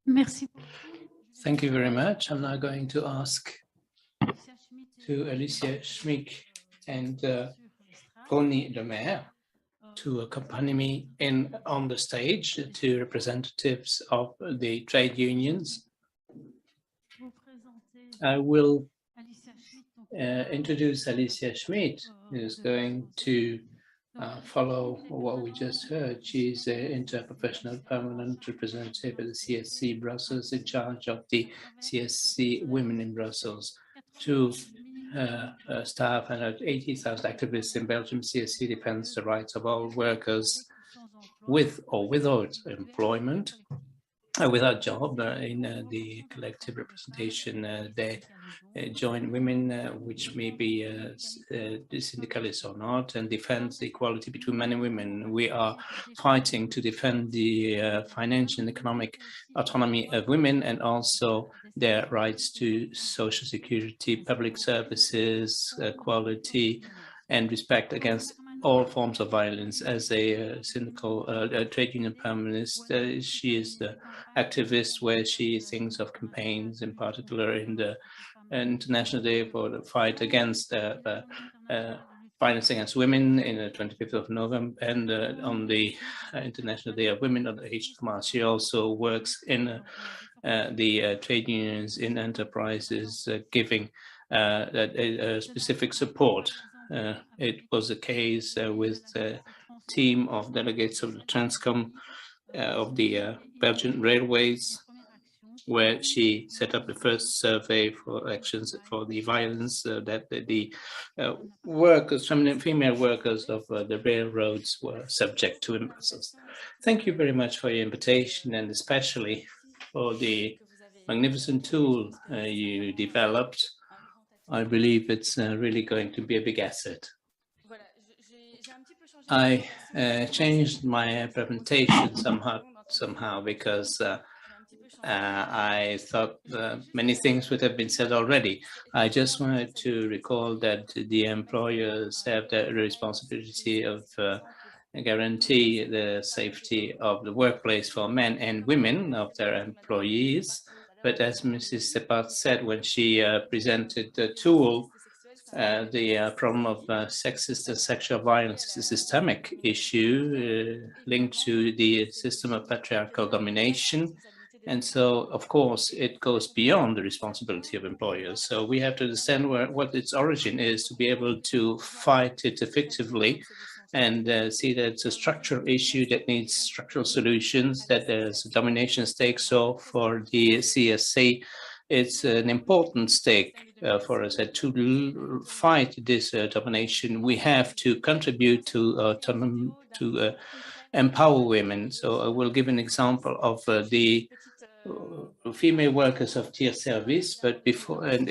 Merci. Thank you very much. I'm now going to ask to Alicia Schmick and Connie Lemaire to accompany me on the stage to representatives of the trade unions. I will introduce Alicia Schmidt, who's going to follow what we just heard. She's an interprofessional permanent representative at the CSC Brussels, in charge of the CSC Women in Brussels. To staff and 80,000 activists in Belgium, CSC defends the rights of all workers with or without employment, without job in the collective representation. They join women, which may be syndicalists or not, and defends the equality between men and women. We are fighting to defend the financial and economic autonomy of women and also their rights to social security, public services, equality, and respect against all forms of violence. As a syndical trade union permanent, she is the activist where she thinks of campaigns, in particular in the International Day for the fight against violence against women in the 25th of November, and on the International Day of Women on the 8th of March. She also works in the trade unions in enterprises, giving specific support. It was a case with a team of delegates of the Transcom of the Belgian Railways, where she set up the first survey for actions for the violence that the workers, female workers of the railroads were subject to in Brussels. Thank you very much for your invitation, and especially for the magnificent tool you developed. I believe it's really going to be a big asset. I changed my presentation somehow because I thought many things would have been said already. I just wanted to recall that the employers have the responsibility of guarantee the safety of the workplace for men and women of their employees. But as Mrs. Sepat said when she presented the tool, the problem of sexist and sexual violence is a systemic issue linked to the system of patriarchal domination. And so, of course, it goes beyond the responsibility of employers. So we have to understand what its origin is to be able to fight it effectively and see that it's a structural issue that needs structural solutions, that there's a domination stake. So for the CSC, it's an important stake for us to fight this domination. We have to contribute to empower women. So I will give an example of the female workers of tier service, but before, and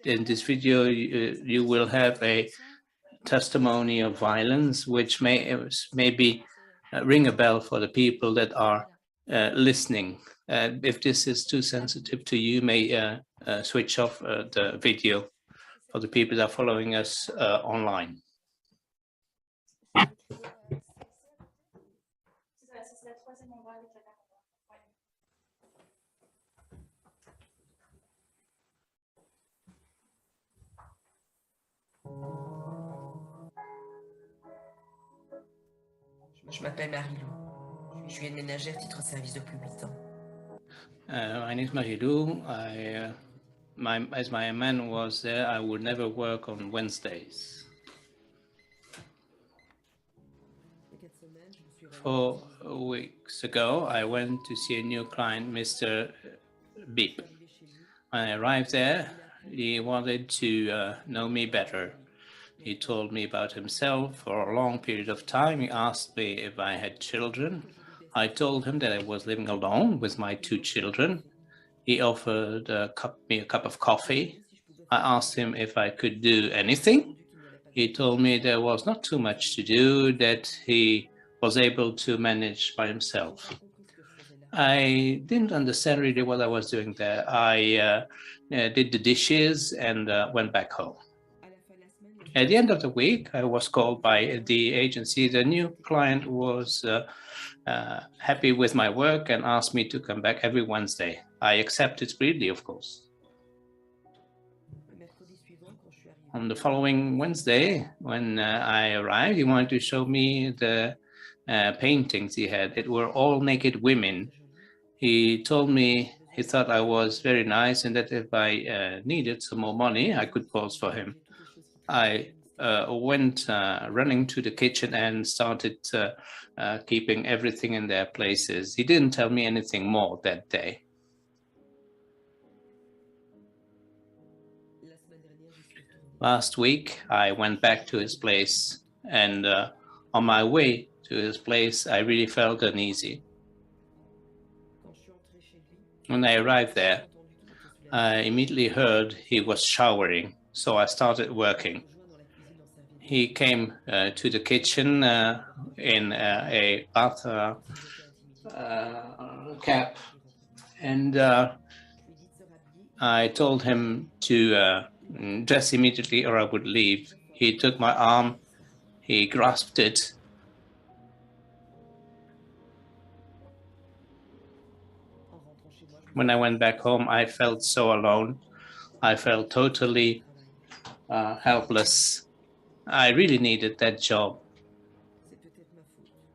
in this video, you will have a testimony of violence, which maybe ring a bell for the people that are listening. If this is too sensitive to you, may switch off the video for the people that are following us online. Je m'appelle Marie-Lou. Je suis aide-ménagère titre service depuis 8 ans. My name is Marie-Lou. As my man was there, I would never work on Wednesdays. 4 weeks ago, I went to see a new client, Mr. Beep. When I arrived there, he wanted to know me better. He told me about himself for a long period of time. He asked me if I had children. I told him that I was living alone with my 2 children. He offered me a cup of coffee. I asked him if I could do anything. He told me there was not too much to do, that he was able to manage by himself. I didn't understand really what I was doing there. I did the dishes and went back home. At the end of the week, I was called by the agency. The new client was happy with my work and asked me to come back every Wednesday. I accepted greedily, of course. On the following Wednesday, when I arrived, he wanted to show me the paintings he had. It were all naked women. He told me he thought I was very nice and that if I needed some more money, I could pose for him. I went running to the kitchen and started keeping everything in their places. He didn't tell me anything more that day. Last week, I went back to his place, and on my way to his place, I really felt uneasy. When I arrived there, I immediately heard he was showering, so I started working. He came to the kitchen in a bath cap, and I told him to dress immediately or I would leave. He took my arm, he grasped it. When I went back home, I felt so alone. I felt totally helpless. I really needed that job.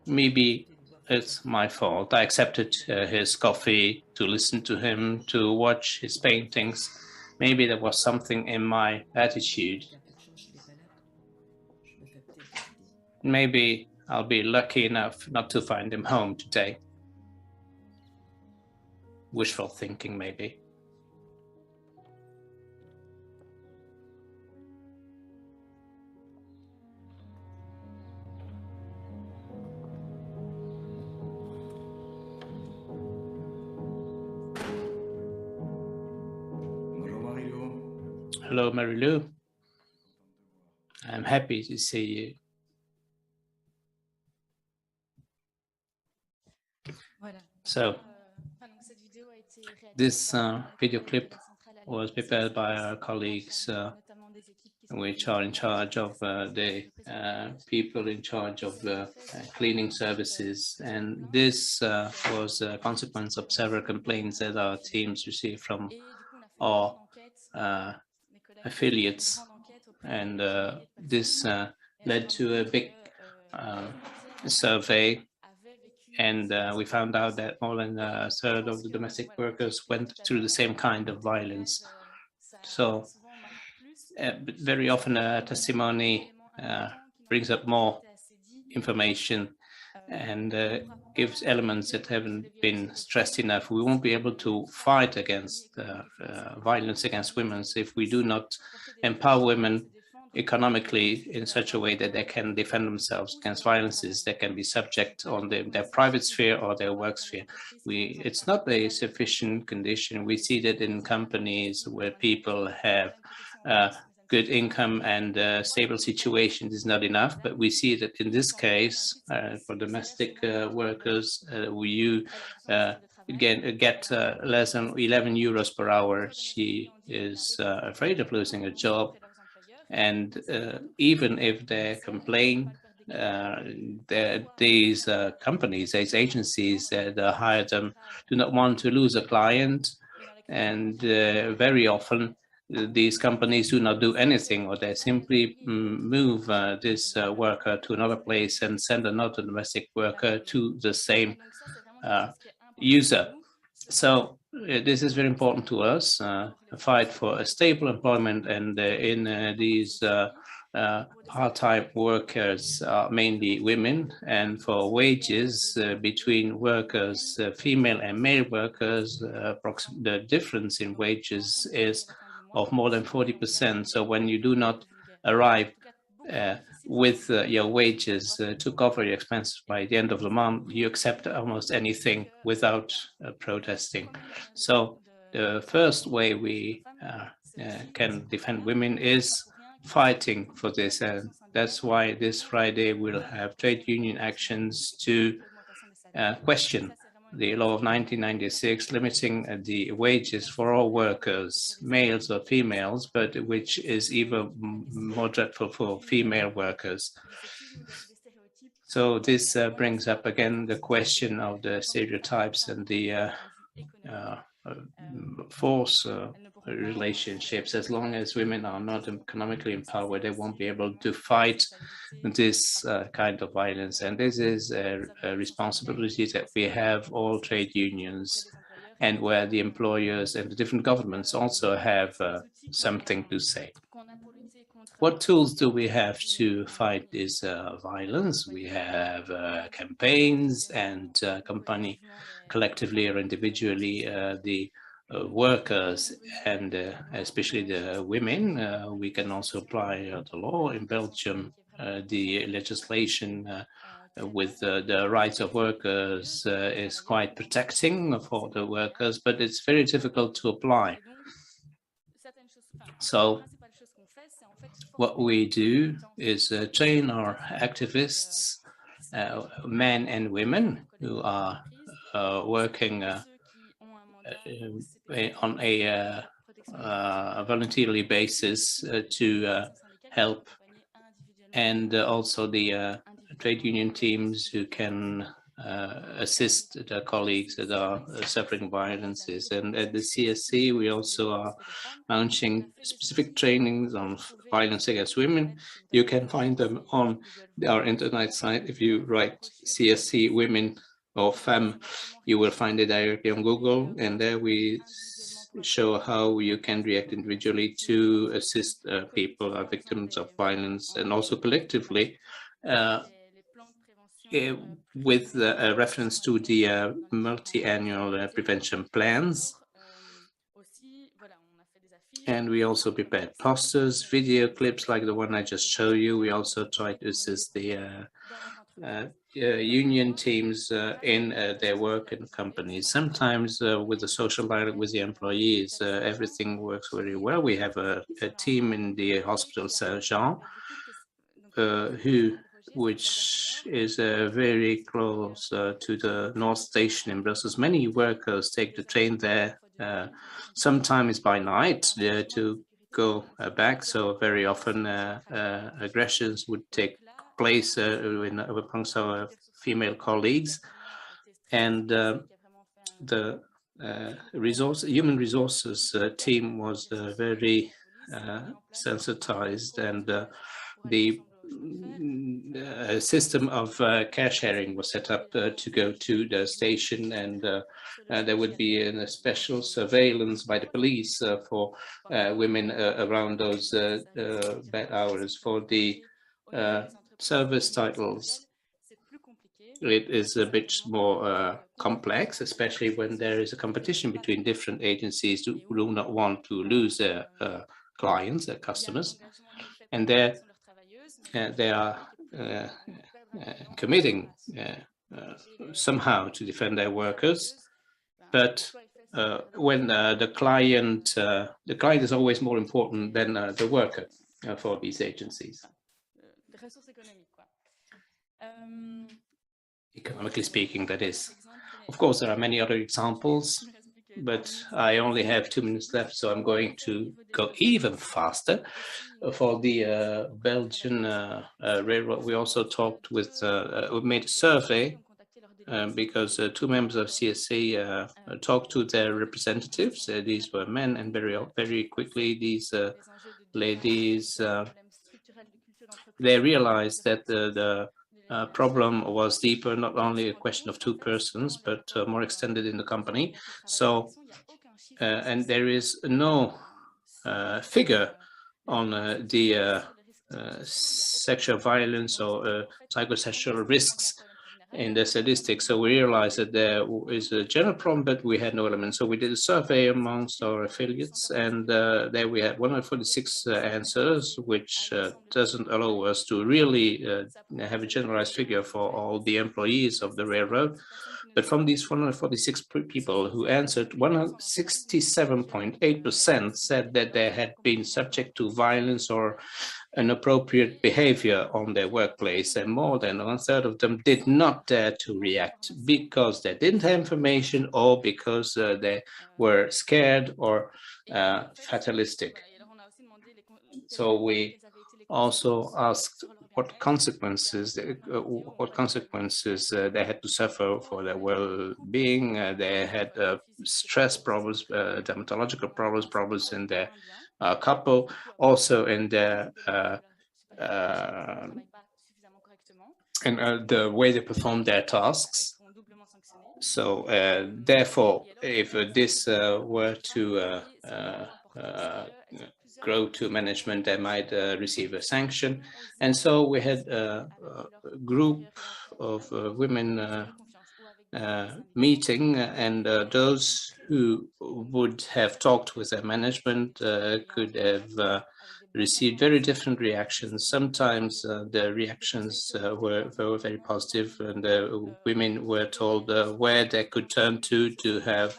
Maybe it's my fault. I accepted his coffee, to listen to him, to watch his paintings. Maybe there was something in my attitude. Maybe I'll be lucky enough not to find him home today. Wishful thinking, maybe. Hello, Marie-Lou. I'm happy to see you. So, this video clip was prepared by our colleagues, which are in charge of the people in charge of cleaning services. And this was a consequence of several complaints that our teams received from our affiliates, and this led to a big survey, and we found out that more than a third of the domestic workers went through the same kind of violence. So very often a testimony brings up more information and gives elements that haven't been stressed enough. We won't be able to fight against violence against women if we do not empower women economically in such a way that they can defend themselves against violences that can be subject on their private sphere or their work sphere. It's not a sufficient condition. We see that in companies where people have good income and stable situation is not enough, but we see that in this case, for domestic workers, you get less than 11 euros per hour. She is afraid of losing a job, and even if they complain, these companies, these agencies that hire them do not want to lose a client, and very often these companies do not do anything, or they simply move this worker to another place and send another domestic worker to the same user. So this is very important to us, a fight for a stable employment, and in these part-time workers are mainly women, and for wages between workers, female and male workers, the difference in wages is of more than 40%. So when you do not arrive with your wages to cover your expenses by the end of the month, you accept almost anything without protesting. So the first way we can defend women is fighting for this, and that's why this Friday we'll have trade union actions to question the law of 1996 limiting the wages for all workers, males or females, but which is even more dreadful for female workers. So this brings up again the question of the stereotypes and the force relationships. As long as women are not economically empowered, they won't be able to fight this kind of violence. And this is a responsibility that we have, all trade unions, and where the employers and the different governments also have something to say. What tools do we have to fight this violence? We have campaigns and accompany collectively or individually the workers and especially the women. We can also apply the law in Belgium. The legislation with the rights of workers is quite protecting for the workers, but it's very difficult to apply. So what we do is train our activists, men and women who are working on a voluntarily basis to help, and also the trade union teams who can assist their colleagues that are suffering violences. And at the CSC, we also are launching specific trainings on violence against women. You can find them on our internet site. If you write CSC women or femme, you will find it directly on Google, and there we show how you can react individually to assist people, victims of violence, and also collectively with a reference to the multi-annual prevention plans. And we also prepared posters, video clips like the one I just showed you. We also try to assist the union teams in their work in companies. Sometimes with the social dialogue with the employees, everything works very well. We have a team in the hospital Saint-Jean which is very close to the North Station in Brussels. Many workers take the train there, sometimes by night to go back. So very often aggressions would take place amongst our female colleagues. And the human resources team was very sensitized, and the system of care sharing was set up to go to the station, and there would be a special surveillance by the police for women around those bad hours. For the service titles, it is a bit more complex, especially when there is a competition between different agencies who do not want to lose their clients, their customers, and there they are committing somehow to defend their workers. But when the client is always more important than the worker for these agencies. Economically speaking, that is. Of course, there are many other examples, but I only have 2 minutes left, so I'm going to go even faster. For the Belgian railroad, we also talked with, we made a survey because 2 members of CSA talked to their representatives. These were men, and very quickly these ladies, they realized that the problem was deeper, not only a question of 2 persons, but more extended in the company. So, and there is no figure on the sexual violence or psychosexual risks in the statistics. So we realized that there is a general problem, but we had no element. So we did a survey amongst our affiliates, and there we had 146 answers, which doesn't allow us to really have a generalized figure for all the employees of the railroad. But from these 146 people who answered, 167.8% said that they had been subject to violence or inappropriate behavior on their workplace, and more than 1/3 of them did not dare to react because they didn't have information or because they were scared or fatalistic. So we also asked what consequences they had to suffer for their well-being. They had stress problems, dermatological problems in their couple, also in their and the way they perform their tasks. So therefore, if this were to grow to management, they might receive a sanction. And so we had a group of women meeting, and those who would have talked with their management could have received very different reactions. Sometimes the reactions were very positive, and women were told where they could turn to have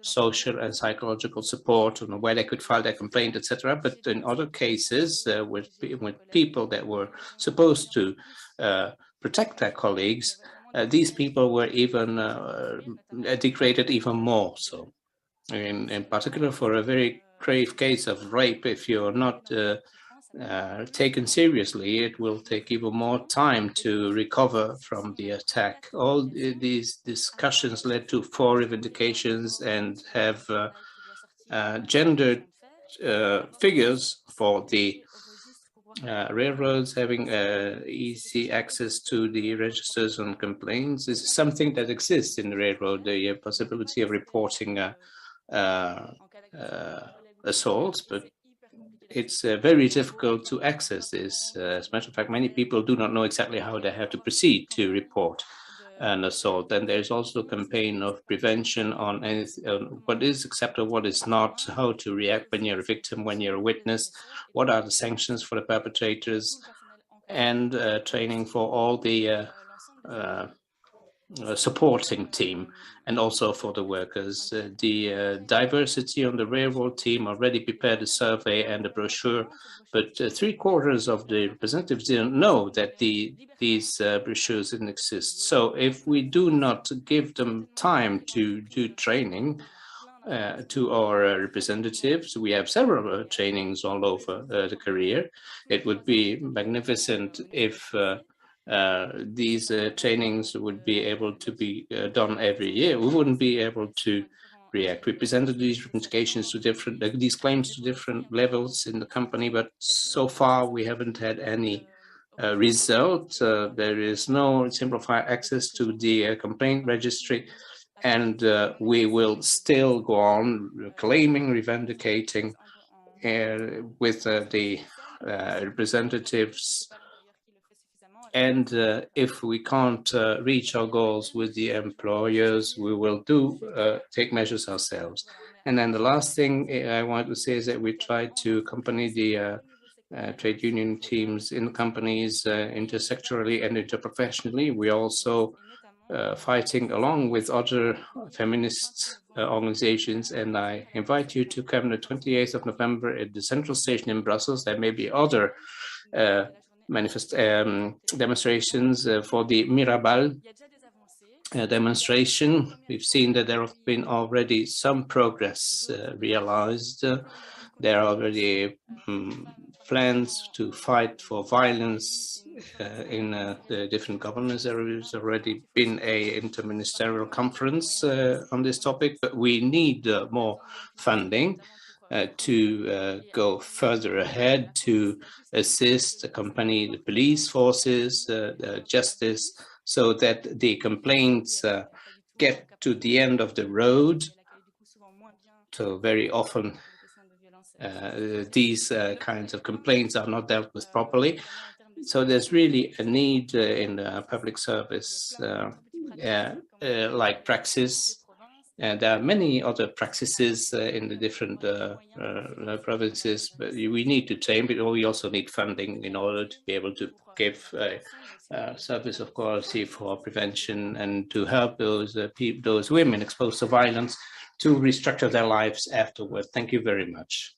social and psychological support, and where they could file their complaint, etc. But in other cases, with people that were supposed to protect their colleagues, these people were even degraded even more. So in particular, for a very grave case of rape, if you're not taken seriously, it will take even more time to recover from the attack. All these discussions led to 4 revendications and have gendered figures for the railroads having easy access to the registers on complaints. This is something that exists in the railroad, the possibility of reporting assaults, but it's very difficult to access this. As a matter of fact, many people do not know exactly how they have to proceed to report an assault. And there's also a campaign of prevention on what is acceptable, what is not, how to react when you're a victim, when you're a witness, what are the sanctions for the perpetrators, and training for all the supporting team, and also for the workers. The diversity on the railroad team already prepared a survey and a brochure, but 3/4 of the representatives didn't know that these brochures didn't exist. So if we do not give them time to do training to our representatives, we have several trainings all over the career. It would be magnificent if these trainings would be able to be done every year. We wouldn't be able to react. We presented these revendications to these claims to different levels in the company, but so far we haven't had any result. There is no simplified access to the complaint registry, and we will still go on claiming, revendicating with the representatives. And if we can't reach our goals with the employers, we will take measures ourselves. And then the last thing I want to say is that we try to accompany the trade union teams in companies intersectorally and interprofessionally. We also fighting along with other feminist organizations, and I invite you to come the 28th of November at the Central Station in Brussels. There may be other demonstrations for the Mirabal demonstration. We've seen that there have been already some progress realized. There are already plans to fight for violence in the different governments. There has already been a interministerial conference on this topic, but we need more funding to go further ahead, to assist, accompany the police forces, justice, so that the complaints get to the end of the road. So very often these kinds of complaints are not dealt with properly. So there's really a need in public service like praxis. And there are many other practices in the different provinces, but we need to train, but we also need funding in order to be able to give a service of quality for prevention and to help those women exposed to violence to restructure their lives afterward. Thank you very much.